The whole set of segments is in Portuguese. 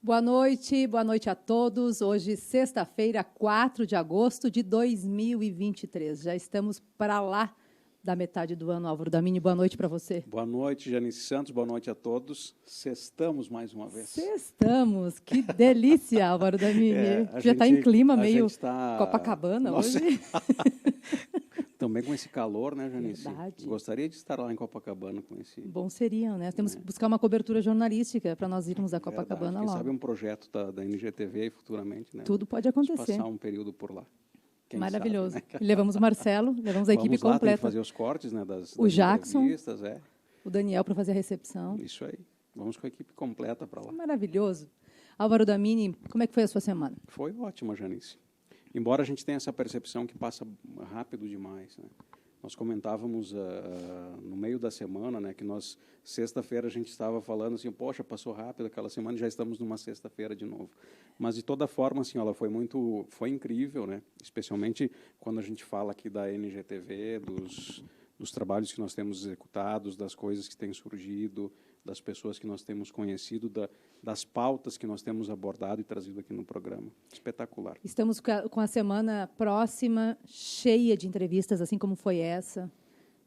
Boa noite a todos. Hoje, sexta-feira, 4 de agosto de 2023. Já estamos para lá da metade do ano, Álvaro Damini. Boa noite para você. Boa noite, Janice Santos. Boa noite a todos. Sextamos mais uma vez. Sextamos. Que delícia, Álvaro Damini. Já está em clima meio Copacabana hoje. Também com esse calor, né, Janice? Verdade. Gostaria de estar lá em Copacabana com esse... Bom seria, né? Temos que buscar uma cobertura jornalística para nós irmos a Copacabana Quem lá. sabe um projeto da NGTV aí futuramente, né? Tudo pode acontecer. Passar um período por lá. Quem Maravilhoso. sabe, né? Levamos o Marcelo, levamos a equipe Vamos lá, completa. tem que fazer os cortes, né, das Jackson, entrevistas, o Daniel para fazer a recepção. Isso aí. Vamos com a equipe completa para lá. Maravilhoso. Álvaro Damini, como é que foi a sua semana? Foi ótima, Janice. Embora a gente tenha essa percepção que passa rápido demais, né? Nós comentávamos no meio da semana, né, que nós, sexta-feira, a gente estava falando assim, poxa, passou rápido aquela semana e já estamos numa sexta-feira de novo. Mas, de toda forma, assim, ela foi incrível, né, especialmente quando a gente fala aqui da NGTV, dos trabalhos que nós temos executados, das coisas que têm surgido, das pessoas que nós temos conhecido, das pautas que nós temos abordado e trazido aqui no programa. Espetacular. Estamos com a semana próxima cheia de entrevistas, assim como foi essa.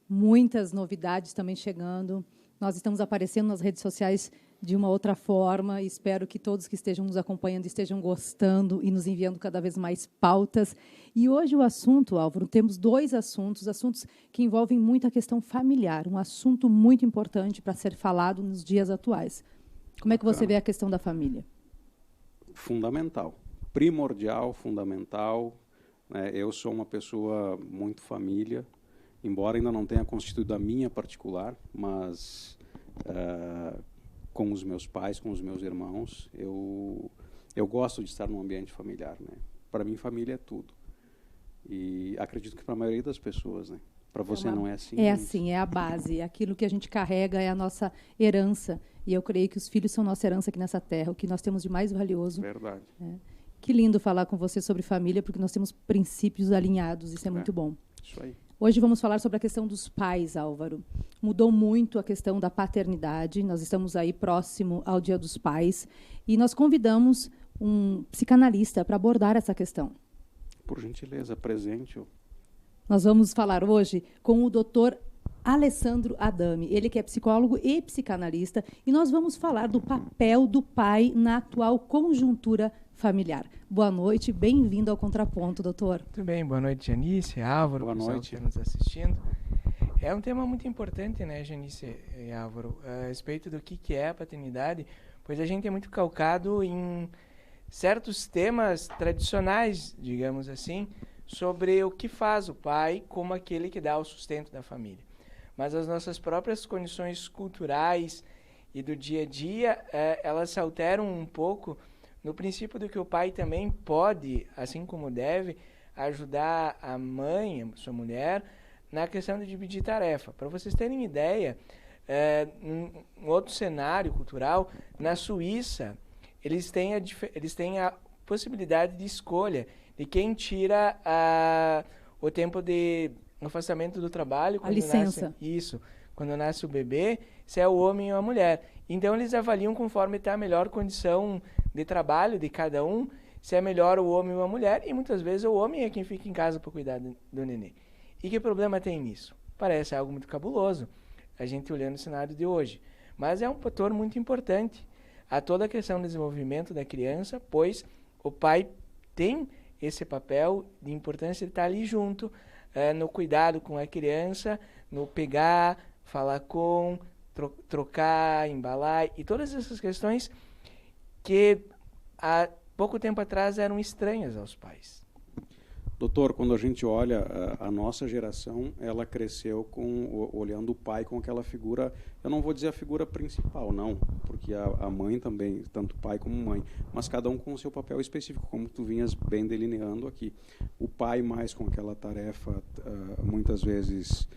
Muitas novidades também chegando. Nós estamos aparecendo nas redes sociais de uma outra forma. Espero que todos que estejam nos acompanhando estejam gostando e nos enviando cada vez mais pautas. E hoje o assunto, Álvaro, temos dois assuntos que envolvem muito a questão familiar, um assunto muito importante para ser falado nos dias atuais. Como é que você vê a questão da família? Fundamental, primordial, fundamental. Eu sou uma pessoa muito família, embora ainda não tenha constituído a minha particular, mas com os meus pais, com os meus irmãos, eu gosto de estar num ambiente familiar, né? Para mim, família é tudo. E acredito que para a maioria das pessoas, né? Para você não é assim? É assim, é a base. Aquilo que a gente carrega é a nossa herança. E eu creio que os filhos são nossa herança aqui nessa terra, o que nós temos de mais valioso. Verdade. Que lindo falar com você sobre família, porque nós temos princípios alinhados, isso é muito bom. Isso aí. Hoje vamos falar sobre a questão dos pais, Álvaro. Mudou muito a questão da paternidade, nós estamos aí próximo ao Dia dos Pais, e nós convidamos um psicanalista para abordar essa questão. Por gentileza, presente. Nós vamos falar hoje com o Dr. Alessandro Adami, ele que é psicólogo e psicanalista, e nós vamos falar do papel do pai na atual conjuntura familiar. Boa noite, bem-vindo ao Contraponto, doutor. Muito bem, boa noite, Janice, Álvaro, boa noite, que está nos assistindo. É um tema muito importante, né, Janice e Álvaro, a respeito do que é a paternidade, pois a gente é muito calcado em certos temas tradicionais, digamos assim, sobre o que faz o pai como aquele que dá o sustento da família. Mas as nossas próprias condições culturais e do dia a dia, elas se alteram um pouco no princípio de que o pai também pode, assim como deve, ajudar a mãe, a sua mulher, na questão de dividir tarefa. Para vocês terem ideia, um outro cenário cultural, na Suíça, eles têm a possibilidade de escolha de quem tira o tempo de afastamento do trabalho. A licença. Quando nasce o bebê, se é o homem ou a mulher. Então, eles avaliam conforme está a melhor condição de trabalho de cada um, se é melhor o homem ou a mulher, e muitas vezes o homem é quem fica em casa para cuidar do nenê. E que problema tem nisso? Parece algo muito cabuloso, a gente olhando o cenário de hoje. Mas é um fator muito importante a toda a questão do desenvolvimento da criança, pois o pai tem esse papel de importância de estar ali junto, no cuidado com a criança, no pegar, falar com, trocar, embalar, e todas essas questões que há pouco tempo atrás eram estranhas aos pais. Doutor, quando a gente olha a nossa geração, ela cresceu olhando o pai com aquela figura, eu não vou dizer a figura principal, não, porque a mãe também, tanto pai como mãe, mas cada um com o seu papel específico, como tu vinhas bem delineando aqui. O pai mais com aquela tarefa, muitas vezes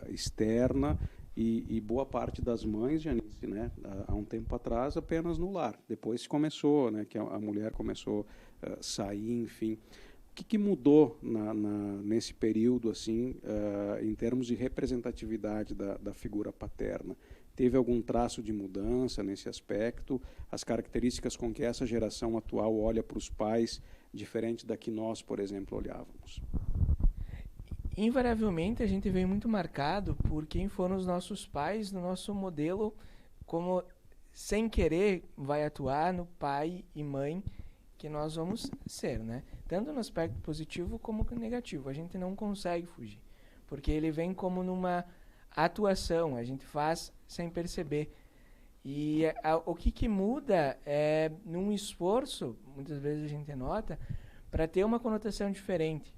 externa, e boa parte das mães, Janice, né, há um tempo atrás, apenas no lar. Depois começou, né, que a mulher começou a sair, enfim. O que mudou nesse período, assim, em termos de representatividade da figura paterna? Teve algum traço de mudança nesse aspecto? As características com que essa geração atual olha para os pais, diferente da que nós, por exemplo, olhávamos? Invariavelmente, a gente vem muito marcado por quem foram os nossos pais, no nosso modelo, como sem querer vai atuar no pai e mãe que nós vamos ser, né? Tanto no aspecto positivo como no negativo. A gente não consegue fugir, porque ele vem como numa atuação, a gente faz sem perceber. E o que muda é num esforço, muitas vezes a gente nota, para ter uma conotação diferente,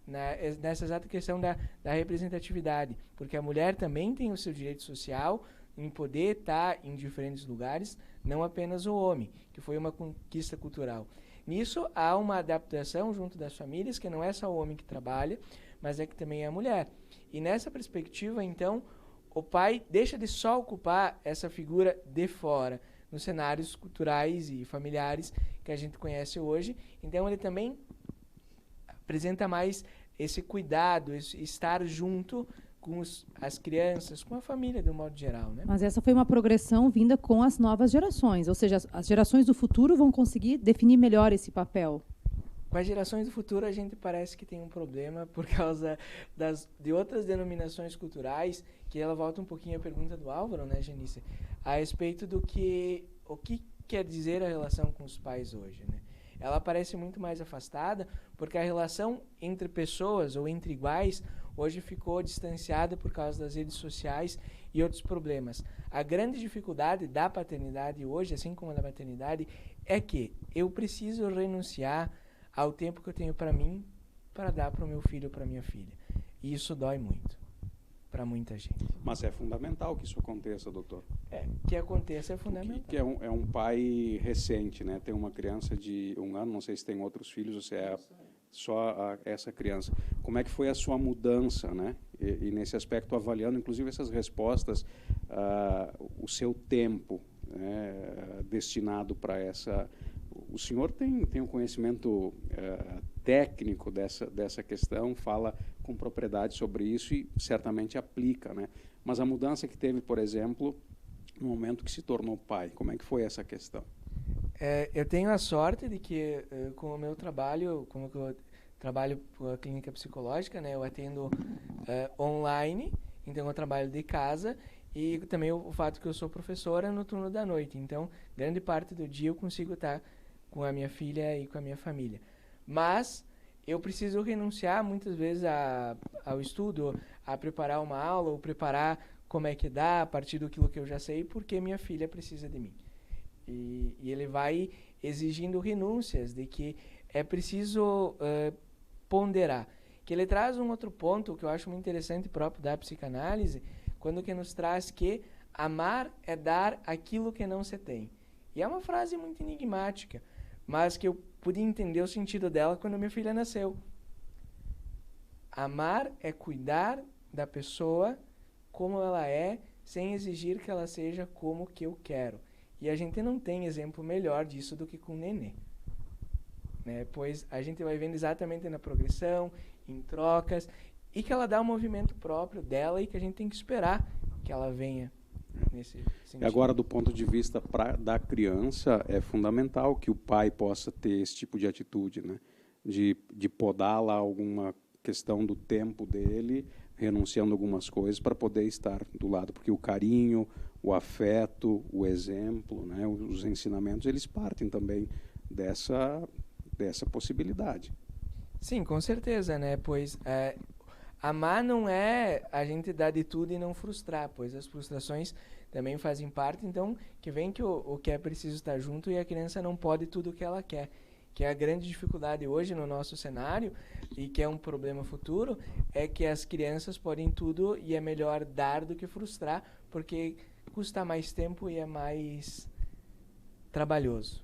nessa exata questão da representatividade, porque a mulher também tem o seu direito social em poder estar em diferentes lugares, não apenas o homem, que foi uma conquista cultural. Nisso há uma adaptação junto das famílias, que não é só o homem que trabalha, mas é que também é a mulher. E nessa perspectiva, então, o pai deixa de só ocupar essa figura de fora, nos cenários culturais e familiares que a gente conhece hoje. Então, ele também apresenta mais esse cuidado, esse estar junto com as crianças, com a família, de um modo geral, né? Mas essa foi uma progressão vinda com as novas gerações, ou seja, as gerações do futuro vão conseguir definir melhor esse papel. Com as gerações do futuro, a gente parece que tem um problema por causa de outras denominações culturais, que ela volta um pouquinho à pergunta do Álvaro, né, Janice, a respeito o que quer dizer a relação com os pais hoje, né? Ela parece muito mais afastada, porque a relação entre pessoas ou entre iguais hoje ficou distanciada por causa das redes sociais e outros problemas. A grande dificuldade da paternidade hoje, assim como da maternidade, é que eu preciso renunciar ao tempo que eu tenho para mim para dar para o meu filho ou para minha filha. E isso dói muito para muita gente. Mas é fundamental que isso aconteça, doutor. Que aconteça é fundamental. Que é um pai recente, né? Tem uma criança de 1 ano, não sei se tem outros filhos ou se é só essa criança. Como é que foi a sua mudança, né? E nesse aspecto, avaliando, inclusive, essas respostas, o seu tempo, né, destinado para essa... O senhor tem um conhecimento técnico dessa questão, fala com propriedade sobre isso e certamente aplica, né? Mas a mudança que teve, por exemplo, no momento que se tornou pai, como é que foi essa questão? Eu tenho a sorte de que, com o meu trabalho, como eu trabalho com a clínica psicológica, né, eu atendo online, então eu trabalho de casa, e também o fato que eu sou professora no turno da noite. Então, grande parte do dia eu consigo estar com a minha filha e com a minha família. Mas eu preciso renunciar muitas vezes ao estudo, a preparar uma aula, ou preparar como é que dá a partir daquilo que eu já sei, porque minha filha precisa de mim. E ele vai exigindo renúncias, de que é preciso ponderar. Que ele traz um outro ponto que eu acho muito interessante próprio da psicanálise, quando que nos traz que amar é dar aquilo que não se tem. E é uma frase muito enigmática, mas que eu pude entender o sentido dela quando minha filha nasceu. Amar é cuidar da pessoa como ela é, sem exigir que ela seja como que eu quero. E a gente não tem exemplo melhor disso do que com o nenê, né? Pois a gente vai vendo exatamente na progressão, em trocas, e que ela dá um movimento próprio dela e que a gente tem que esperar que ela venha nesse sentido. E agora, do ponto de vista da criança, é fundamental que o pai possa ter esse tipo de atitude, né? De podar lá alguma questão do tempo dele, renunciando a algumas coisas para poder estar do lado, porque o carinho, o afeto, o exemplo, né, os ensinamentos, eles partem também dessa possibilidade. Sim, com certeza, né? Pois amar não é a gente dar de tudo e não frustrar, pois as frustrações também fazem parte, então, que vem que o que é preciso estar junto e a criança não pode tudo o que ela quer. Que é a grande dificuldade hoje no nosso cenário, e que é um problema futuro, é que as crianças podem tudo e é melhor dar do que frustrar, porque custa mais tempo e é mais trabalhoso.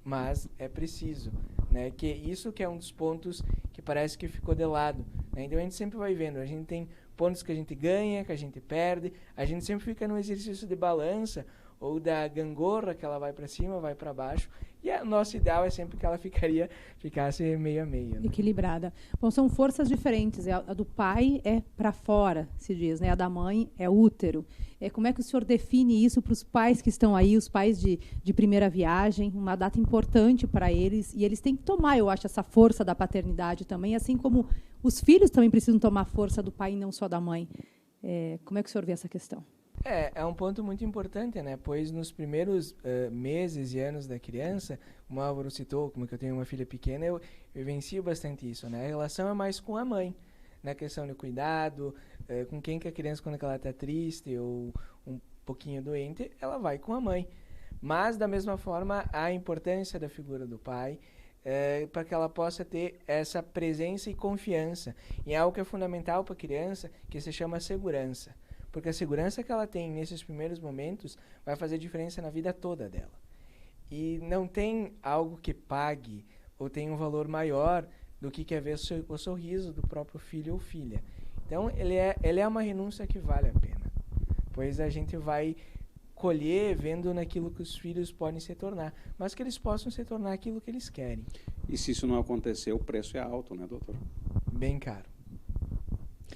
Mas é preciso, né? Que isso que é um dos pontos que parece que ficou de lado, né? Então a gente sempre vai vendo, a gente tem pontos que a gente ganha, que a gente perde, a gente sempre fica no exercício de balança, ou da gangorra, que ela vai para cima, vai para baixo, E o nosso ideal é sempre que ela ficasse meio a meio. Né? Equilibrada. Bom, são forças diferentes. A do pai é para fora, se diz, né? A da mãe é útero. Como é que o senhor define isso para os pais que estão aí, os pais de primeira viagem, uma data importante para eles, e eles têm que tomar, eu acho, essa força da paternidade também, assim como os filhos também precisam tomar força do pai e não só da mãe. Como é que o senhor vê essa questão? É um ponto muito importante, né? Pois nos primeiros meses e anos da criança, como o Álvaro citou, como que eu tenho uma filha pequena, eu vivencio bastante isso, né? A relação é mais com a mãe, na questão de cuidado, com quem que a criança, quando ela está triste ou um pouquinho doente, ela vai com a mãe. Mas, da mesma forma, a importância da figura do pai, para que ela possa ter essa presença e confiança em algo que é fundamental para a criança, que se chama segurança. Porque a segurança que ela tem nesses primeiros momentos vai fazer diferença na vida toda dela. E não tem algo que pague ou tenha um valor maior do que ver o sorriso do próprio filho ou filha. Então, ele é uma renúncia que vale a pena. Pois a gente vai colher vendo naquilo que os filhos podem se tornar, mas que eles possam se tornar aquilo que eles querem. E se isso não acontecer, o preço é alto, né, doutor? Bem caro.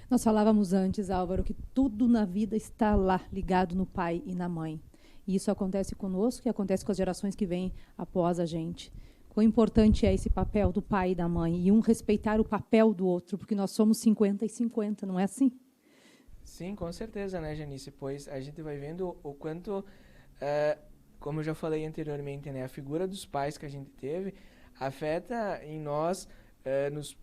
Nós falávamos antes, Álvaro, que tudo na vida está lá, ligado no pai e na mãe. E isso acontece conosco e acontece com as gerações que vêm após a gente. Quão importante é esse papel do pai e da mãe, e um respeitar o papel do outro, porque nós somos 50 e 50, não é assim? Sim, com certeza, né, Janice? Pois a gente vai vendo o quanto, como eu já falei anteriormente, né, a figura dos pais que a gente teve afeta em nós,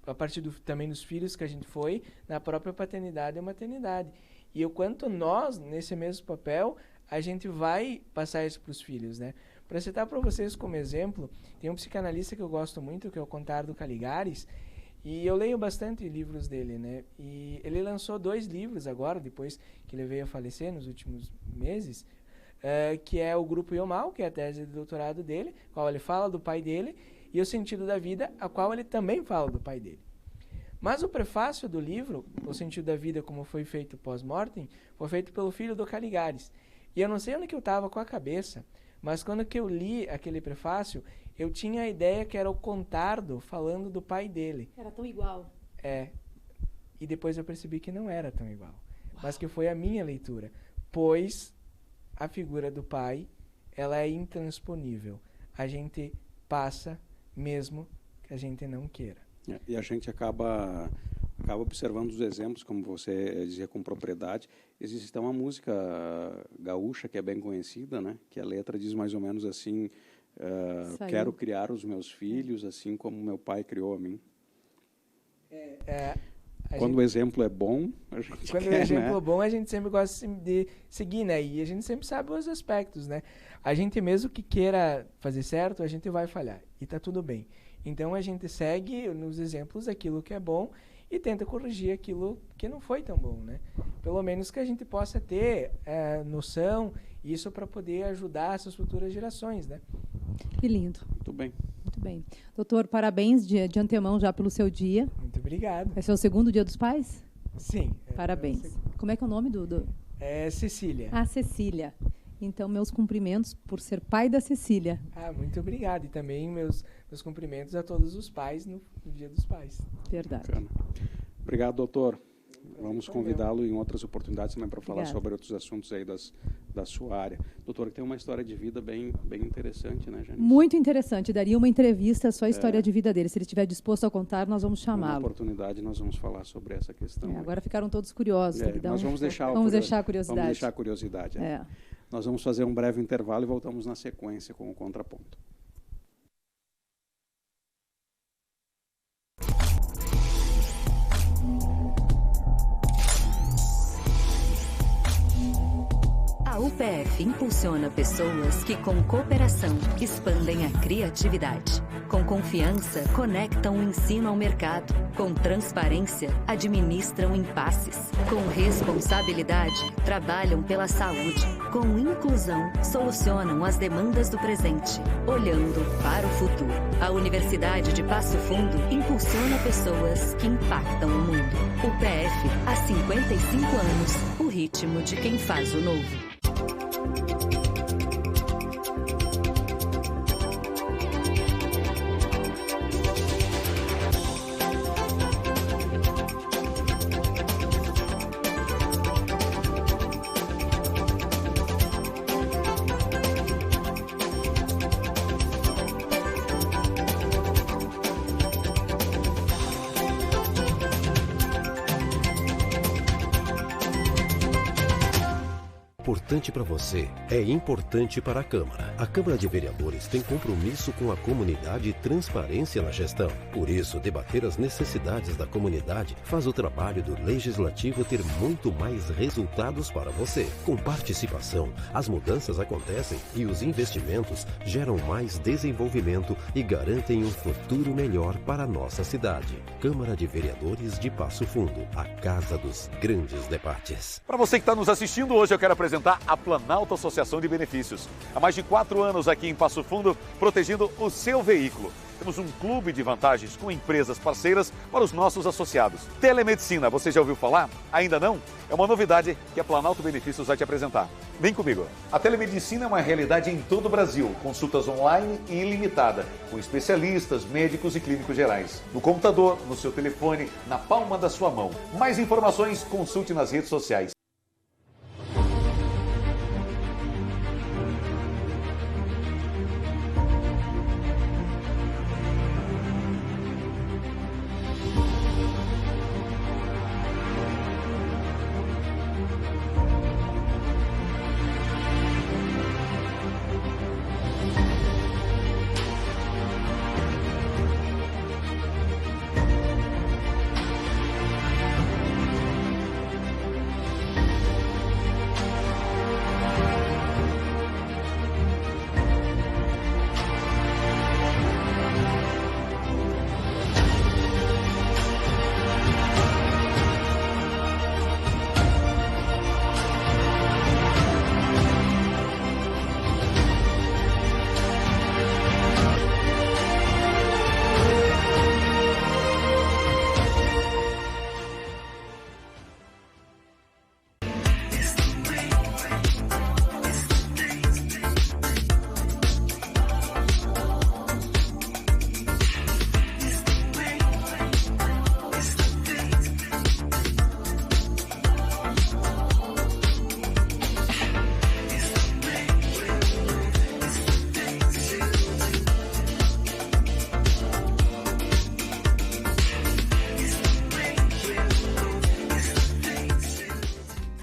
a partir também dos filhos que a gente foi, na própria paternidade e maternidade. E o quanto nós, nesse mesmo papel, a gente vai passar isso para os filhos, né? Para citar para vocês como exemplo, tem um psicanalista que eu gosto muito, que é o Contardo Caligares, e eu leio bastante livros dele, né? E ele lançou 2 livros agora, depois que ele veio a falecer nos últimos meses, que é o Grupo Iomal, que é a tese de doutorado dele, qual ele fala do pai dele, e o Sentido da Vida, a qual ele também fala do pai dele. Mas o prefácio do livro, O Sentido da Vida como foi feito pós-mortem, foi feito pelo filho do Caligares. E eu não sei onde que eu estava com a cabeça, mas quando que eu li aquele prefácio, eu tinha a ideia que era o Contardo falando do pai dele. Era tão igual. E depois eu percebi que não era tão igual. Uau. Mas que foi a minha leitura. Pois a figura do pai, ela é intransponível. A gente passa mesmo que a gente não queira. E a gente acaba observando os exemplos, como você dizia com propriedade. Existe uma música gaúcha que é bem conhecida, né? Que a letra diz mais ou menos assim: quero criar os meus filhos assim como meu pai criou a mim. Quando o exemplo é bom, a gente Quando o exemplo é bom, a gente sempre gosta de seguir, né? E a gente sempre sabe os aspectos, né? A gente mesmo que queira fazer certo, a gente vai falhar. E tá tudo bem. Então, a gente segue nos exemplos aquilo que é bom e tenta corrigir aquilo que não foi tão bom, né? Pelo menos que a gente possa ter noção, isso para poder ajudar essas futuras gerações, né? Que lindo. Muito bem. Muito bem. Doutor, parabéns de antemão já pelo seu dia. Muito obrigado. Esse é o segundo dia dos pais? Sim. Parabéns. Como é que é o nome do... É Cecília. Ah, Cecília. Então, meus cumprimentos por ser pai da Cecília. Muito obrigado. E também meus cumprimentos a todos os pais no Dia dos Pais. Verdade. Bacana. Obrigado, doutor. Vamos convidá-lo em outras oportunidades também para falar sobre outros assuntos aí da sua área. Doutor, que tem uma história de vida bem interessante, né, Janice? Muito interessante. Daria uma entrevista só a história de vida dele. Se ele estiver disposto a contar, nós vamos chamá-lo. Na oportunidade, nós vamos falar sobre essa questão. Agora ficaram todos curiosos. Nós vamos deixar a curiosidade. Vamos deixar a curiosidade. Nós vamos fazer um breve intervalo e voltamos na sequência com o contraponto. A UPF impulsiona pessoas que, com cooperação, expandem a criatividade. Com confiança, conectam o ensino ao mercado. Com transparência, administram impasses. Com responsabilidade, trabalham pela saúde. Com inclusão, solucionam as demandas do presente, olhando para o futuro. A Universidade de Passo Fundo impulsiona pessoas que impactam o mundo. UPF, há 55 anos, o ritmo de quem faz o novo. Importante para você é importante para a Câmara. A Câmara de Vereadores tem compromisso com a comunidade e transparência na gestão. Por isso, debater as necessidades da comunidade faz o trabalho do Legislativo ter muito mais resultados para você. Com participação, as mudanças acontecem e os investimentos geram mais desenvolvimento e garantem um futuro melhor para a nossa cidade. Câmara de Vereadores de Passo Fundo, a casa dos grandes debates. Para você que está nos assistindo hoje, eu quero apresentar a Planalto Associação de Benefícios. Há mais de 4 anos aqui em Passo Fundo, protegendo o seu veículo. Temos um clube de vantagens com empresas parceiras para os nossos associados. Telemedicina, você já ouviu falar? Ainda não? É uma novidade que a Planalto Benefícios vai te apresentar. Vem comigo. A telemedicina é uma realidade em todo o Brasil. Consultas online e ilimitada, com especialistas, médicos e clínicos gerais. No computador, no seu telefone, na palma da sua mão. Mais informações, consulte nas redes sociais.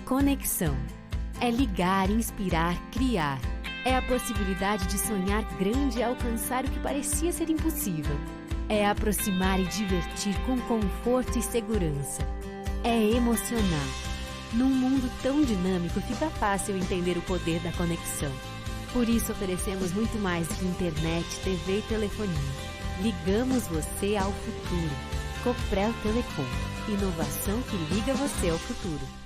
Conexão. É ligar, inspirar, criar. É a possibilidade de sonhar grande e alcançar o que parecia ser impossível. É aproximar e divertir com conforto e segurança. É emocionar. Num mundo tão dinâmico, fica fácil entender o poder da conexão. Por isso, oferecemos muito mais que internet, TV e telefonia. Ligamos você ao futuro. Coprel Telecom. Inovação que liga você ao futuro.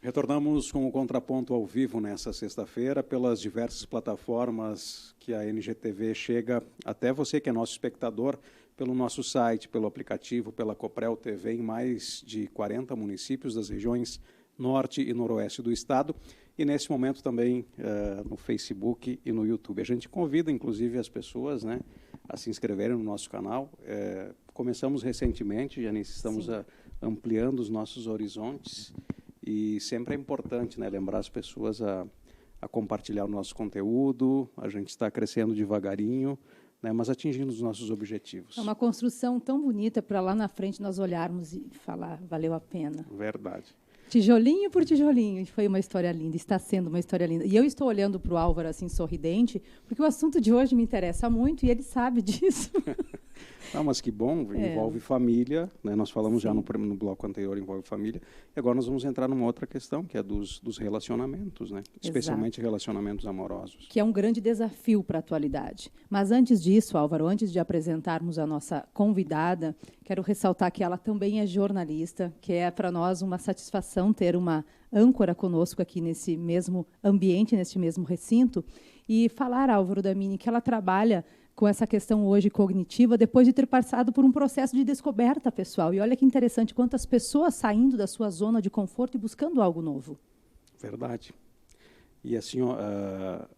Retornamos com o Contraponto ao vivo nessa sexta-feira pelas diversas plataformas que a NGTV chega até você que é nosso espectador, pelo nosso site, pelo aplicativo, pela Coprel TV em mais de 40 municípios das regiões norte e noroeste do estado e nesse momento também no Facebook e no YouTube. A gente convida inclusive as pessoas, né, a se inscreverem no nosso canal. Começamos recentemente, Janice, estamos ampliando os nossos horizontes. E sempre é importante, né, lembrar as pessoas a compartilhar o nosso conteúdo. A gente está crescendo devagarinho, né, mas atingindo os nossos objetivos. É uma construção tão bonita para lá na frente nós olharmos e falar, valeu a pena. Verdade. Tijolinho por tijolinho. E foi uma história linda, está sendo uma história linda. E eu estou olhando para o Álvaro assim, sorridente, porque o assunto de hoje me interessa muito e ele sabe disso. Não, mas que bom, envolve família, né? Nós falamos já no bloco anterior, envolve família, e agora nós vamos entrar numa outra questão, que é dos relacionamentos, né? Especialmente relacionamentos amorosos. Que é um grande desafio para a atualidade. Mas antes disso, Álvaro, antes de apresentarmos a nossa convidada, quero ressaltar que ela também é jornalista, que é para nós uma satisfação ter uma âncora conosco aqui nesse mesmo ambiente, nesse mesmo recinto, e falar, Álvaro Damini, que ela trabalha com essa questão hoje cognitiva, depois de ter passado por um processo de descoberta pessoal. E olha que interessante, quantas pessoas saindo da sua zona de conforto e buscando algo novo. Verdade. E assim, ó,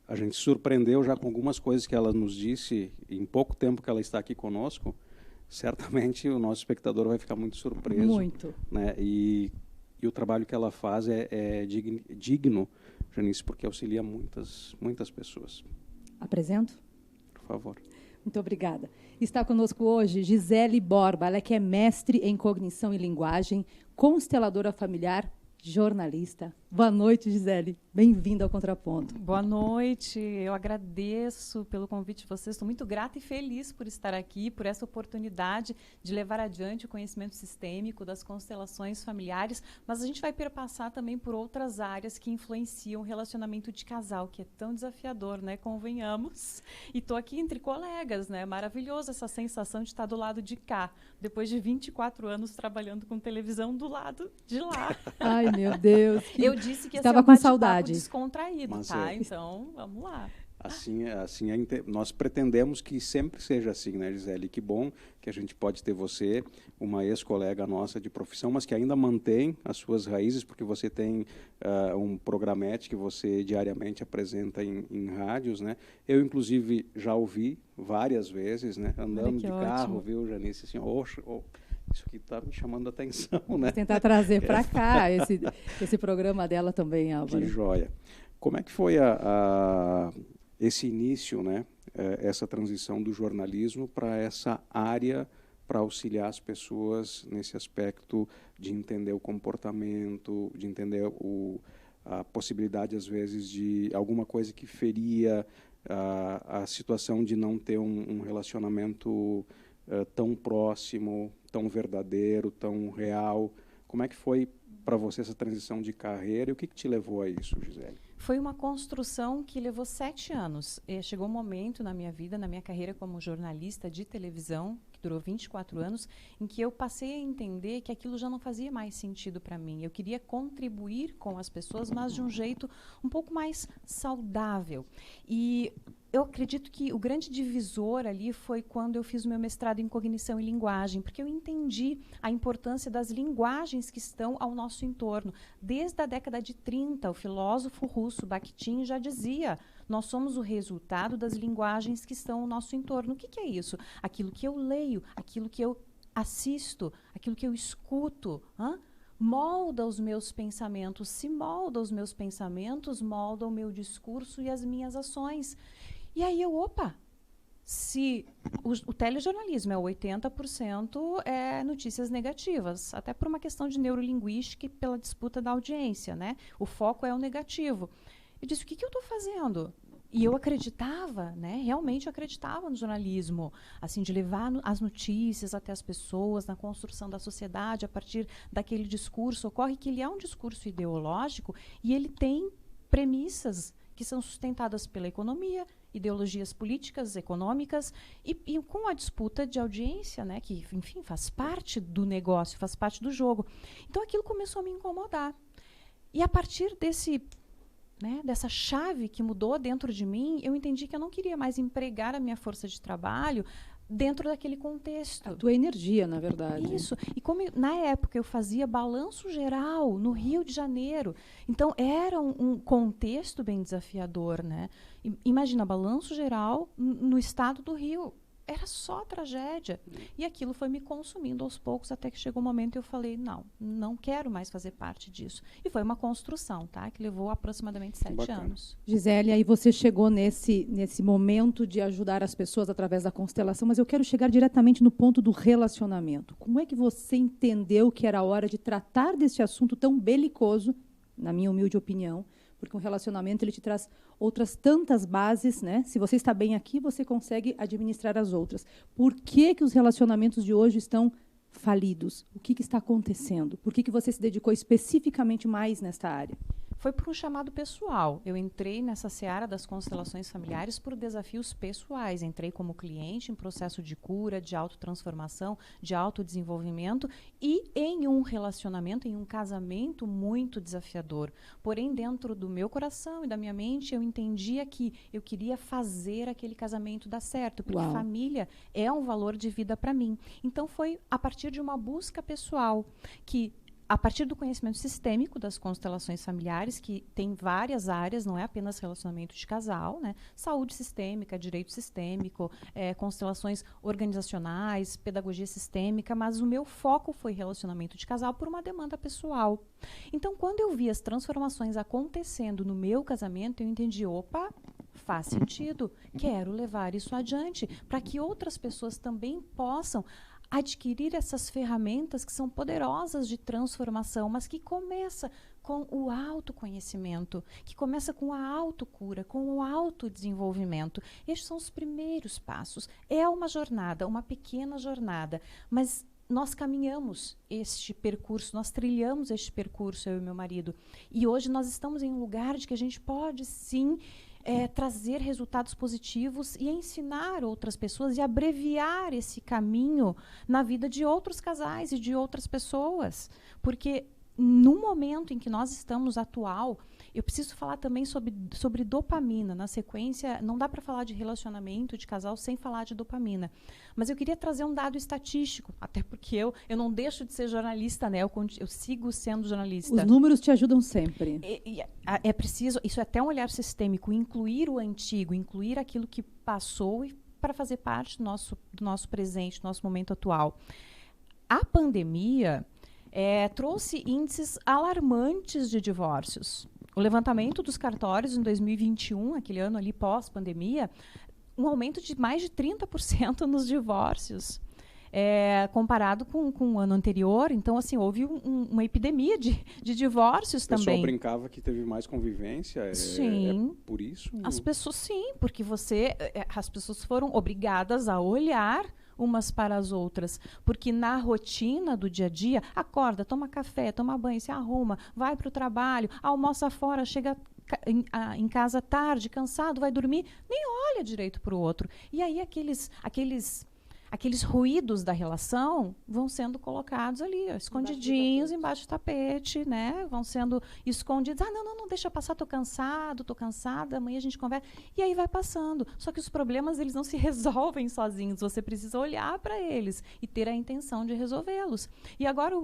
a gente se surpreendeu já com algumas coisas que ela nos disse em pouco tempo que ela está aqui conosco. Certamente o nosso espectador vai ficar muito surpreso. Muito. Né? E o trabalho que ela faz é digno, Janice, porque auxilia muitas pessoas. Apresento? Por favor. Muito obrigada. Está conosco hoje Gisele Borba, ela que é mestre em cognição e linguagem, consteladora familiar, jornalista. Boa noite, Gisele. Bem-vinda ao Contraponto. Boa noite. Eu agradeço pelo convite de vocês. Estou muito grata e feliz por estar aqui, por essa oportunidade de levar adiante o conhecimento sistêmico das constelações familiares, mas a gente vai perpassar também por outras áreas que influenciam o relacionamento de casal, que é tão desafiador, né? Convenhamos. E estou aqui entre colegas, né? Maravilhoso essa sensação de estar do lado de cá, depois de 24 anos trabalhando com televisão do lado de lá. Ai, meu Deus. Eu disse que ia estava ser um com saudade. Descontraído, mas tá? Então, vamos lá. Assim nós pretendemos que sempre seja assim, né, Gisele? Que bom que a gente pode ter você, uma ex-colega nossa de profissão, mas que ainda mantém as suas raízes, porque você tem um programete que você diariamente apresenta em rádios, né? Eu, inclusive, já ouvi várias vezes, né? Andando de carro, viu, Janice? Assim, isso aqui está me chamando a atenção, né? Vou tentar trazer para cá esse programa dela também, Álvaro. Que joia. Como é que foi esse início, né? Essa transição do jornalismo para essa área para auxiliar as pessoas nesse aspecto de entender o comportamento, de entender a possibilidade, às vezes, de alguma coisa que feria a situação de não ter um relacionamento tão próximo, tão verdadeiro, tão real. Como é que foi para você essa transição de carreira e o que te levou a isso, Gisele? Foi uma construção que levou 7 anos. Chegou um momento na minha vida, na minha carreira como jornalista de televisão, que durou 24 anos, em que eu passei a entender que aquilo já não fazia mais sentido para mim. Eu queria contribuir com as pessoas, mas de um jeito um pouco mais saudável. E eu acredito que o grande divisor ali foi quando eu fiz o meu mestrado em cognição e linguagem, porque eu entendi a importância das linguagens que estão ao nosso entorno. Desde a década de 30, o filósofo russo Bakhtin já dizia: nós somos o resultado das linguagens que estão ao nosso entorno. O que é isso? Aquilo que eu leio, aquilo que eu assisto, aquilo que eu escuto, molda os meus pensamentos. Se molda os meus pensamentos, molda o meu discurso e as minhas ações. E aí se o telejornalismo é 80% notícias negativas, até por uma questão de neurolinguística e pela disputa da audiência, né? O foco é o negativo. Eu disse, o que eu estou fazendo? E eu acreditava, né? Realmente eu acreditava no jornalismo, assim, de levar as notícias até as pessoas, na construção da sociedade, a partir daquele discurso. Ocorre que ele é um discurso ideológico e ele tem premissas que são sustentadas pela economia, ideologias políticas, econômicas, e com a disputa de audiência, né, que, enfim, faz parte do negócio, faz parte do jogo. Então, aquilo começou a me incomodar. E, a partir dessa chave que mudou dentro de mim, eu entendi que eu não queria mais empregar a minha força de trabalho dentro daquele contexto. A tua energia, na verdade. Isso. E como na época eu fazia balanço geral no Rio de Janeiro, então era um contexto bem desafiador, né? Imagina, balanço geral no estado do Rio. era só tragédia. E aquilo foi me consumindo aos poucos, até que chegou um momento e eu falei, não quero mais fazer parte disso. E foi uma construção, tá? Que levou aproximadamente 7 anos. Gisele, aí você chegou nesse momento de ajudar as pessoas através da constelação, mas eu quero chegar diretamente no ponto do relacionamento. Como é que você entendeu que era a hora de tratar desse assunto tão belicoso, na minha humilde opinião, porque um relacionamento ele te traz outras tantas bases, né? Se você está bem aqui, você consegue administrar as outras. Por que os relacionamentos de hoje estão falidos? O que está acontecendo? Por que você se dedicou especificamente mais nesta área? Foi por um chamado pessoal. Eu entrei nessa seara das constelações familiares por desafios pessoais. Entrei como cliente em processo de cura, de autotransformação, de autodesenvolvimento e em um relacionamento, em um casamento muito desafiador. Porém, dentro do meu coração e da minha mente, eu entendia que eu queria fazer aquele casamento dar certo, porque família é um valor de vida para mim. Então, foi a partir de uma busca pessoal que, a partir do conhecimento sistêmico das constelações familiares, que tem várias áreas, não é apenas relacionamento de casal, né? Saúde sistêmica, direito sistêmico, constelações organizacionais, pedagogia sistêmica, mas o meu foco foi relacionamento de casal por uma demanda pessoal. Então, quando eu vi as transformações acontecendo no meu casamento, eu entendi, opa, faz sentido, quero levar isso adiante, para que outras pessoas também possam adquirir essas ferramentas que são poderosas de transformação, mas que começa com o autoconhecimento, que começa com a autocura, com o autodesenvolvimento. Estes são os primeiros passos. É uma jornada, uma pequena jornada, mas nós caminhamos este percurso, nós trilhamos este percurso, eu e meu marido. E hoje nós estamos em um lugar de que a gente pode, sim, trazer resultados positivos e ensinar outras pessoas e abreviar esse caminho na vida de outros casais e de outras pessoas. Porque no momento em que nós estamos atual, eu preciso falar também sobre dopamina. Na sequência, não dá para falar de relacionamento de casal sem falar de dopamina. Mas eu queria trazer um dado estatístico, até porque eu não deixo de ser jornalista, né? Eu sigo sendo jornalista. Os números te ajudam sempre. É preciso, isso é até um olhar sistêmico, incluir o antigo, incluir aquilo que passou para fazer parte do nosso presente, do nosso momento atual. A pandemia trouxe índices alarmantes de divórcios. O levantamento dos cartórios em 2021, aquele ano ali pós-pandemia, um aumento de mais de 30% nos divórcios, comparado com o ano anterior. Então, assim, houve uma epidemia de divórcios também. O pessoal brincava que teve mais convivência? Sim. É por isso? As pessoas, sim, porque as pessoas foram obrigadas a olhar umas para as outras, porque na rotina do dia a dia, acorda, toma café, toma banho, se arruma, vai para o trabalho, almoça fora, chega em casa tarde, cansado, vai dormir, nem olha direito para o outro. E aí aqueles ruídos da relação vão sendo colocados ali, escondidinhos embaixo do tapete, né? Vão sendo escondidos. Não, deixa passar, tô cansada, amanhã a gente conversa. E aí vai passando. Só que os problemas, eles não se resolvem sozinhos. Você precisa olhar para eles e ter a intenção de resolvê-los. E agora,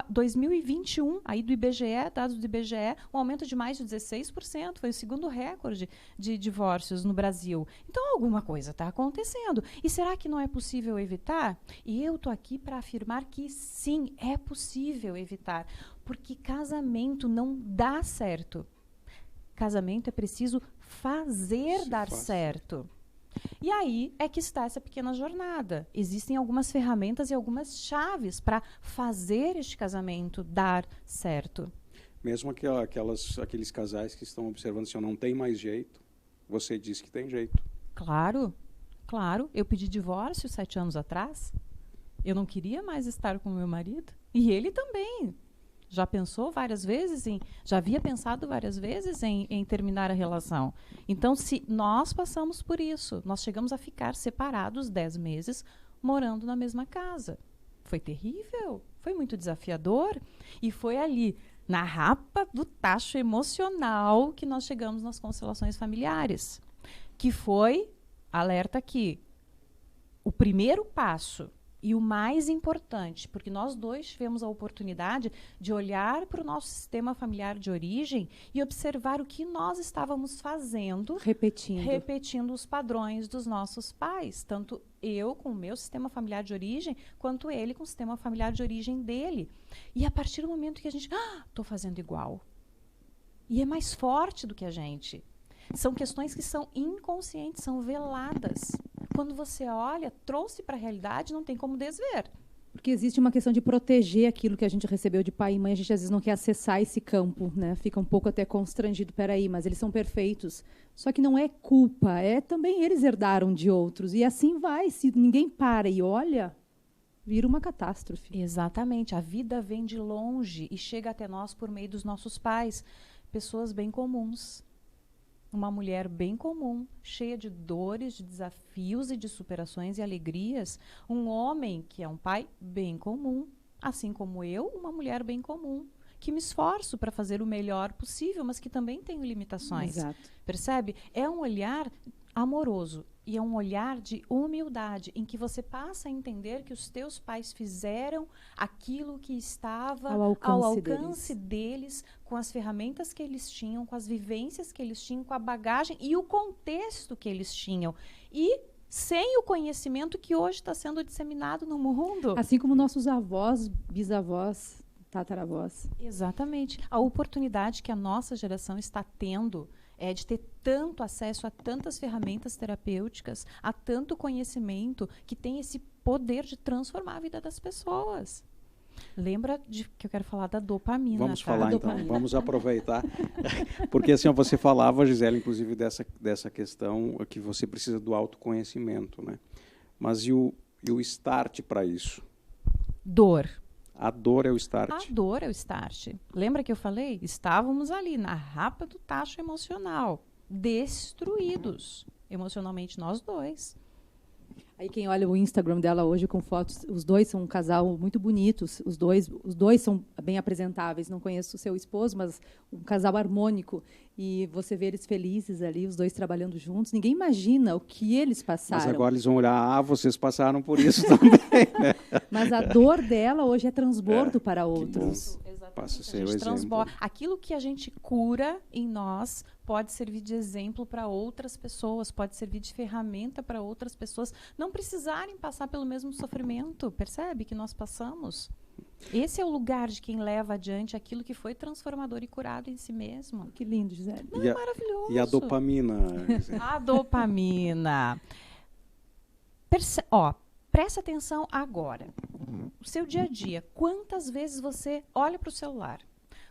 2021, aí do IBGE, dados do IBGE, um aumento de mais de 16%. Foi o segundo recorde de divórcios no Brasil. Então, alguma coisa está acontecendo. E será que não é possível evitar? E eu estou aqui para afirmar que sim, é possível evitar, porque casamento não dá certo. Casamento é preciso fazer dar certo. E aí é que está essa pequena jornada. Existem algumas ferramentas e algumas chaves para fazer este casamento dar certo. Mesmo aqueles casais que estão observando se não tem mais jeito, você diz que tem jeito. Claro. Eu pedi divórcio 7 anos atrás. Eu não queria mais estar com meu marido. E ele também. Já havia pensado várias vezes em terminar a relação. Então, se nós passamos por isso, nós chegamos a ficar separados 10 meses, morando na mesma casa. Foi terrível, foi muito desafiador. E foi ali, na rapa do tacho emocional, que nós chegamos nas constelações familiares. Que foi... Alerta aqui, o primeiro passo E o mais importante, porque nós dois tivemos a oportunidade de olhar para o nosso sistema familiar de origem e observar o que nós estávamos fazendo, repetindo os padrões dos nossos pais. Tanto eu com o meu sistema familiar de origem, quanto ele com o sistema familiar de origem dele. E a partir do momento que a gente, estou fazendo igual. E é mais forte do que a gente. São questões que são inconscientes, são veladas. Quando você olha, trouxe para a realidade, não tem como desver. Porque existe uma questão de proteger aquilo que a gente recebeu de pai e mãe. A gente, às vezes, não quer acessar esse campo, né? Fica um pouco até constrangido. Peraí, mas eles são perfeitos. Só que não é culpa, também eles herdaram de outros. E assim vai. Se ninguém para e olha, vira uma catástrofe. Exatamente. A vida vem de longe e chega até nós por meio dos nossos pais. Pessoas bem comuns. Uma mulher bem comum, cheia de dores, de desafios e de superações e alegrias. Um homem que é um pai bem comum, assim como eu, uma mulher bem comum, que me esforço para fazer o melhor possível, mas que também tenho limitações. Exato. Percebe? É um olhar amoroso e é um olhar de humildade, em que você passa a entender que os teus pais fizeram aquilo que estava ao alcance deles, com as ferramentas que eles tinham, com as vivências que eles tinham, com a bagagem e o contexto que eles tinham. E sem o conhecimento que hoje está sendo disseminado no mundo. Assim como nossos avós, bisavós, tataravós. Exatamente. A oportunidade que a nossa geração está tendo é de ter tanto acesso a tantas ferramentas terapêuticas, a tanto conhecimento, que tem esse poder de transformar a vida das pessoas. Lembra que eu quero falar da dopamina. Vamos falar então, vamos aproveitar. Porque assim, você falava, Gisele, inclusive, dessa questão que você precisa do autoconhecimento, né? Mas e o start para isso? Dor. A dor é o start. A dor é o start. Lembra que eu falei? Estávamos ali na rapa do tacho emocional, destruídos emocionalmente nós dois. Aí quem olha o Instagram dela hoje com fotos, os dois são um casal muito bonitos, os dois são bem apresentáveis. Não conheço o seu esposo, mas um casal harmônico. E você vê eles felizes ali, os dois trabalhando juntos. Ninguém imagina o que eles passaram. Mas agora eles vão olhar, vocês passaram por isso também. Né? Mas a dor dela hoje é transbordo para outros. Passa a ser a gente transborda. Aquilo que a gente cura em nós pode servir de exemplo para outras pessoas, pode servir de ferramenta para outras pessoas não precisarem passar pelo mesmo sofrimento, percebe? Que nós passamos. Esse é o lugar de quem leva adiante aquilo que foi transformador e curado em si mesmo. Que lindo, Gisele. Não, é maravilhoso. E a dopamina, Gisele? A dopamina. Presta atenção agora. O seu dia a dia, quantas vezes você olha para o celular?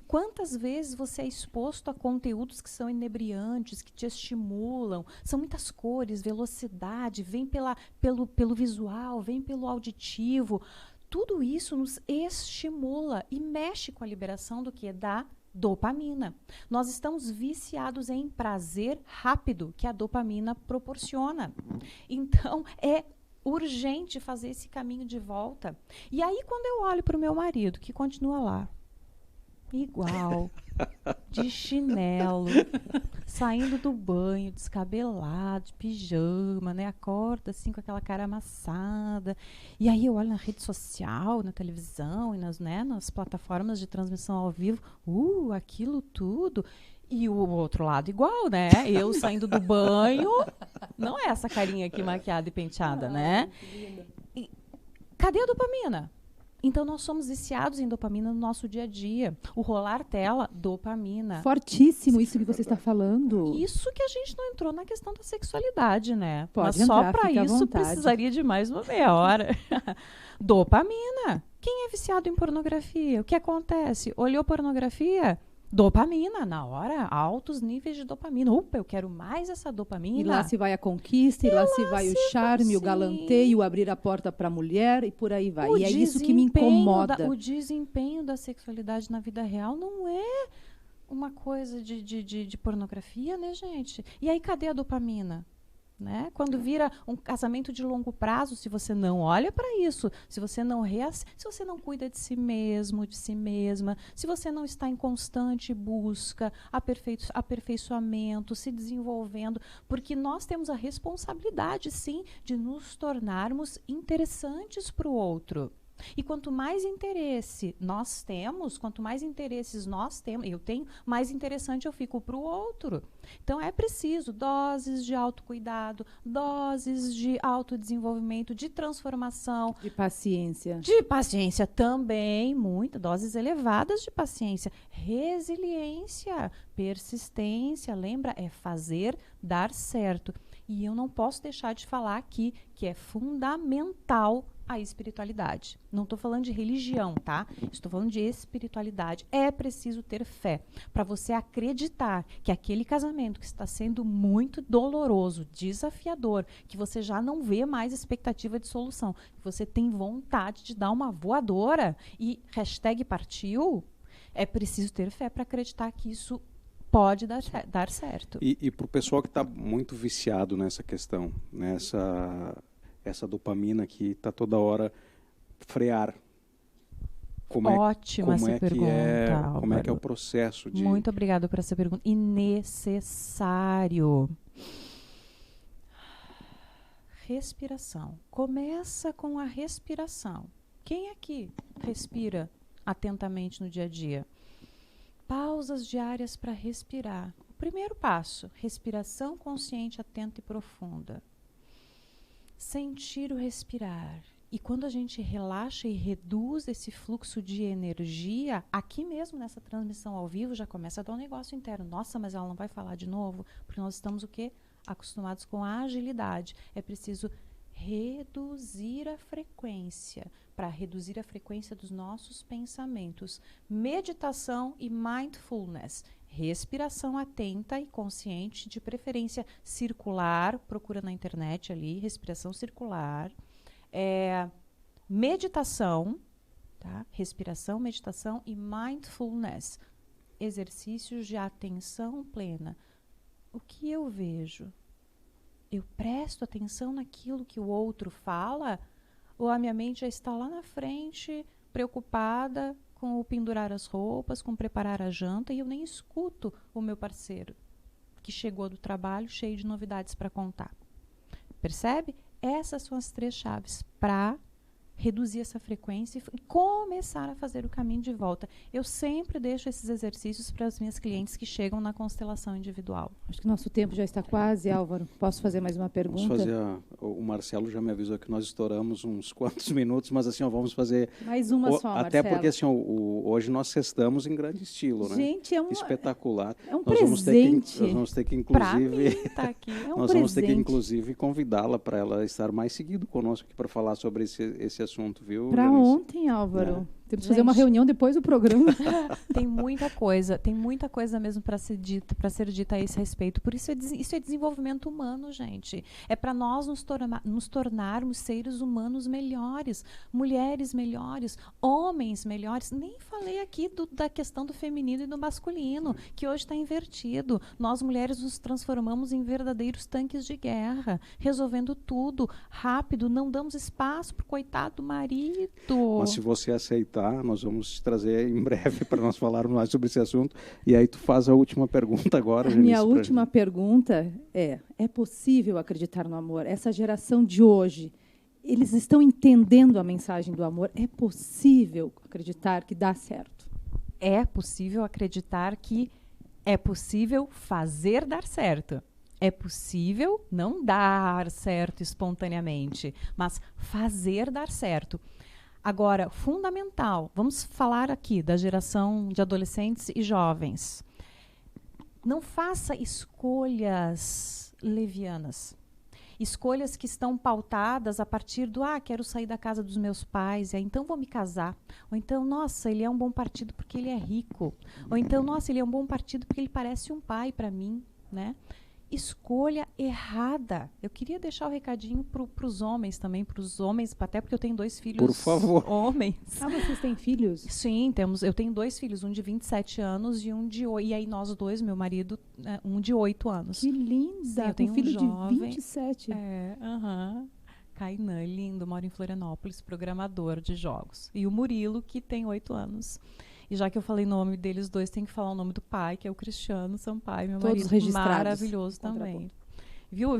Quantas vezes você é exposto a conteúdos que são inebriantes, que te estimulam? São muitas cores, velocidade, vem pelo visual, vem pelo auditivo. Tudo isso nos estimula e mexe com a liberação do que? Da dopamina. Nós estamos viciados em prazer rápido que a dopamina proporciona. Então, é urgente fazer esse caminho de volta. E aí, quando eu olho para o meu marido, que continua lá, igual, de chinelo, saindo do banho, descabelado, de pijama, né? Acorda assim com aquela cara amassada. E aí eu olho na rede social, na televisão e nas plataformas de transmissão ao vivo, aquilo tudo. E o outro lado igual, né? Eu saindo do banho, não é essa carinha aqui maquiada e penteada, né? E cadê a dopamina? Então, nós somos viciados em dopamina no nosso dia a dia. O rolar tela, dopamina. Fortíssimo isso que você está falando. Isso que a gente não entrou na questão da sexualidade, né? Pode Mas entrar, só para isso precisaria de mais uma meia hora. Dopamina. Quem é viciado em pornografia? O que acontece? Olhou pornografia? Dopamina, na hora, altos níveis de dopamina. Opa, eu quero mais essa dopamina. E lá se vai a conquista, e lá se vai o charme, o galanteio, abrir a porta para a mulher, e por aí vai. E é isso que me incomoda. O desempenho da sexualidade na vida real não é uma coisa de pornografia, né, gente? E aí, cadê a dopamina? Né? Quando vira um casamento de longo prazo, se você não olha para isso, se você não se você não cuida de si mesmo, de si mesma, se você não está em constante busca, aperfeiçoamento, se desenvolvendo, porque nós temos a responsabilidade, sim, de nos tornarmos interessantes para o outro. E quanto mais interesse nós temos, quanto mais interesses nós temos, eu tenho, mais interessante eu fico para o outro. Então é preciso doses de autocuidado, doses de autodesenvolvimento, de transformação. De paciência. De paciência também, doses elevadas de paciência. Resiliência, persistência, lembra? É fazer dar certo. E eu não posso deixar de falar aqui que é fundamental a espiritualidade. Não estou falando de religião, tá? Estou falando de espiritualidade. É preciso ter fé para você acreditar que aquele casamento que está sendo muito doloroso, desafiador, que você já não vê mais expectativa de solução, que você tem vontade de dar uma voadora e #partiu, é preciso ter fé para acreditar que isso pode dar certo. E para o pessoal que está muito viciado nessa questão, essa dopamina que está toda hora frear. Ótima essa pergunta. Como é que é o processo de... Muito obrigada por essa pergunta. E necessário. Respiração. Começa com a respiração. Quem aqui respira atentamente no dia a dia? Pausas diárias para respirar. O primeiro passo, respiração consciente, atenta e profunda. Sentir o respirar. E quando a gente relaxa e reduz esse fluxo de energia, aqui mesmo nessa transmissão ao vivo já começa a dar um negócio interno. Nossa, mas ela não vai falar de novo? Porque nós estamos o quê? Acostumados com a agilidade. É preciso reduzir a frequência, para reduzir a frequência dos nossos pensamentos. Meditação e mindfulness. Respiração atenta e consciente, de preferência circular, procura na internet ali, respiração circular. Meditação, tá? Respiração, meditação e mindfulness. Exercícios de atenção plena. O que eu vejo? Eu presto atenção naquilo que o outro fala? Ou a minha mente já está lá na frente, preocupada com o pendurar as roupas, com preparar a janta, e eu nem escuto o meu parceiro, que chegou do trabalho cheio de novidades para contar. Percebe? Essas são as 3 chaves para reduzir essa frequência e começar a fazer o caminho de volta. Eu sempre deixo esses exercícios para as minhas clientes que chegam na constelação individual. Acho que nosso tempo já está quase, Álvaro. Posso fazer mais uma pergunta? Vamos fazer o Marcelo já me avisou que nós estouramos uns quantos minutos, mas assim, vamos fazer... Mais uma só, Marcelo. Até porque assim, hoje nós sextamos em grande estilo, né? Gente, espetacular. É um presente. Nós vamos ter que inclusive... Para mim, tá aqui. É um nós presente. Vamos ter que inclusive convidá-la para ela estar mais seguido conosco aqui para falar sobre esse assunto, viu? Para ontem, Álvaro. Temos que fazer uma reunião depois do programa. Tem muita coisa mesmo para ser dita a esse respeito. Por isso isso é desenvolvimento humano, gente. É para nós nos tornarmos seres humanos melhores, mulheres melhores, homens melhores. Nem falei aqui da questão do feminino e do masculino, que hoje está invertido. Nós, mulheres, nos transformamos em verdadeiros tanques de guerra, resolvendo tudo rápido, não damos espaço para o coitado do marido. Mas se você aceitar, nós vamos te trazer em breve para nós falarmos mais sobre esse assunto. E aí tu faz a última pergunta agora, Janice. Minha última pergunta é possível acreditar no amor? Essa geração de hoje, eles estão entendendo a mensagem do amor? É possível acreditar que dá certo? É possível acreditar que é possível fazer dar certo. É possível não dar certo espontaneamente, mas fazer dar certo. Agora, fundamental, vamos falar aqui da geração de adolescentes e jovens. Não faça escolhas levianas. Escolhas que estão pautadas a partir do, quero sair da casa dos meus pais, então vou me casar. Ou então, nossa, ele é um bom partido porque ele é rico. Ou então, nossa, ele é um bom partido porque ele parece um pai para mim, né? escolha errada. Eu queria deixar o recadinho para os homens também, até porque eu tenho 2 filhos Por favor. homens. Ah, vocês têm filhos? Sim, eu tenho 2 filhos, um de 27 anos e um de 8. E aí nós dois, meu marido, um de 8 anos. Que linda! Sim, eu tenho tenho um filho jovem. de 27. Kainan, lindo, mora em Florianópolis, programador de jogos. E o Murilo, que tem 8 anos. E já que eu falei o nome deles dois, tem que falar o nome do pai, que é o Cristiano Sampaio, meu Todos marido, registrados. maravilhoso também. Viu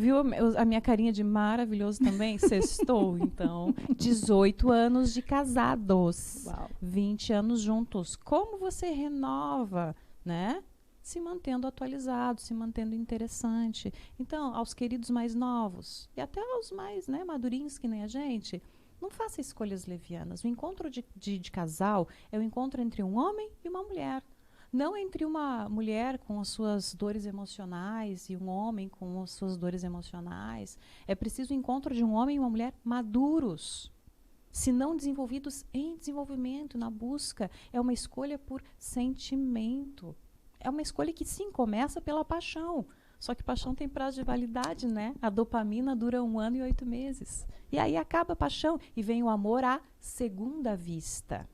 a minha carinha de maravilhoso também? Sextou, então. 18 anos de casados. Uau. 20 anos juntos. Como você renova, né? Se mantendo atualizado, se mantendo interessante. Então, aos queridos mais novos, e até aos mais, né, madurinhos que nem a gente, não faça escolhas levianas. O encontro de casal é o encontro entre um homem e uma mulher. Não entre uma mulher com as suas dores emocionais e um homem com as suas dores emocionais. É preciso o encontro de um homem e uma mulher maduros, se não desenvolvidos em desenvolvimento, na busca. É uma escolha por sentimento. É uma escolha que, sim, começa pela paixão. Só que paixão tem prazo de validade, né? A dopamina dura 1 ano e 8 meses. E aí acaba a paixão e vem o amor à segunda vista.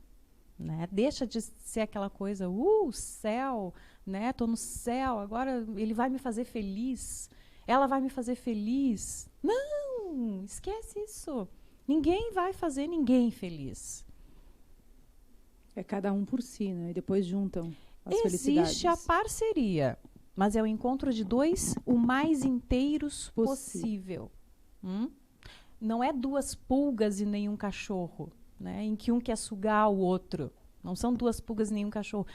Né? Deixa de ser aquela coisa, céu, né? Tô no céu, agora ele vai me fazer feliz. Ela vai me fazer feliz. Não, esquece isso. Ninguém vai fazer ninguém feliz. É cada um por si, né? E depois juntam as felicidades. Existe a parceria, mas é o encontro de 2 o mais inteiros possível. Não é 2 pulgas e nenhum cachorro, né, em que um quer sugar o outro. Não são 2 pulgas e nenhum cachorro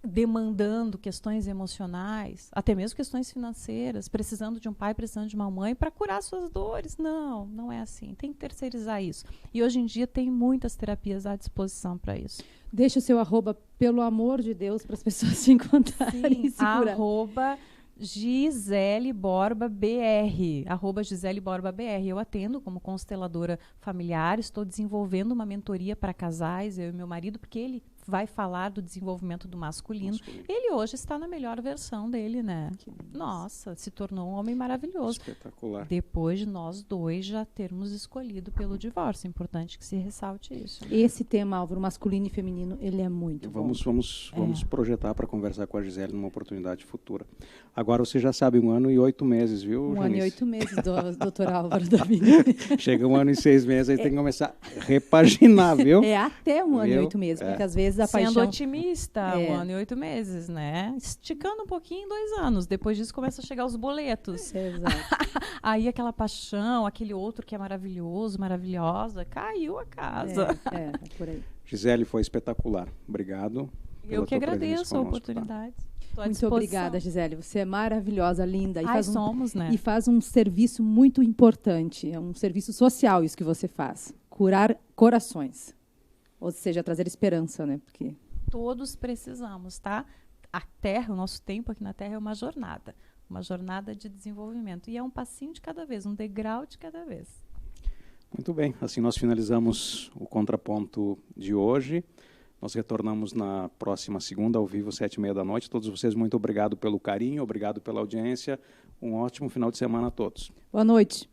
demandando questões emocionais, até mesmo questões financeiras, precisando de um pai, precisando de uma mãe para curar suas dores. Não, não é assim. Tem que terceirizar isso. E hoje em dia tem muitas terapias à disposição para isso. Deixa o seu @, pelo amor de Deus, para as pessoas te encontrarem e se curar. Gisele Borba BR, @Gisele Borba BR. Eu atendo como consteladora familiar, estou desenvolvendo uma mentoria para casais, eu e meu marido, porque ele vai falar do desenvolvimento do masculino. Ele hoje está na melhor versão dele, né? Nossa, se tornou um homem maravilhoso. Espetacular. Depois de nós dois já termos escolhido pelo divórcio. É importante que se ressalte isso. Esse tema, Álvaro, masculino e feminino, ele é muito bom. Vamos projetar para conversar com a Gisele numa oportunidade futura. Agora você já sabe, 1 ano e 8 meses, viu, 1 ano e Janice? 8 meses, doutor Álvaro Davi. Chega 1 ano e 6 meses, aí tem que começar a repaginar, viu? É até 1 ano e 8 meses, porque às vezes a paixão... Sendo otimista, 1 ano e 8 meses, né? Esticando um pouquinho, 2 anos. Depois disso começa a chegar os boletos. Exato. Aí aquela paixão, aquele outro que é maravilhoso, maravilhosa, caiu a casa. É por aí. Gisele, foi espetacular. Obrigado. Eu que agradeço a oportunidade. Muito obrigada, Gisele. Você é maravilhosa, linda. Somos, né? E faz um serviço muito importante. É um serviço social isso que você faz. Curar corações. Ou seja, trazer esperança, né? Porque todos precisamos, tá? A Terra, o nosso tempo aqui na Terra é uma jornada de desenvolvimento. E é um passinho de cada vez, um degrau de cada vez. Muito bem, assim nós finalizamos o Contraponto de hoje. Nós retornamos na próxima segunda, ao vivo, 19h30. Todos vocês, muito obrigado pelo carinho, obrigado pela audiência. Um ótimo final de semana a todos. Boa noite.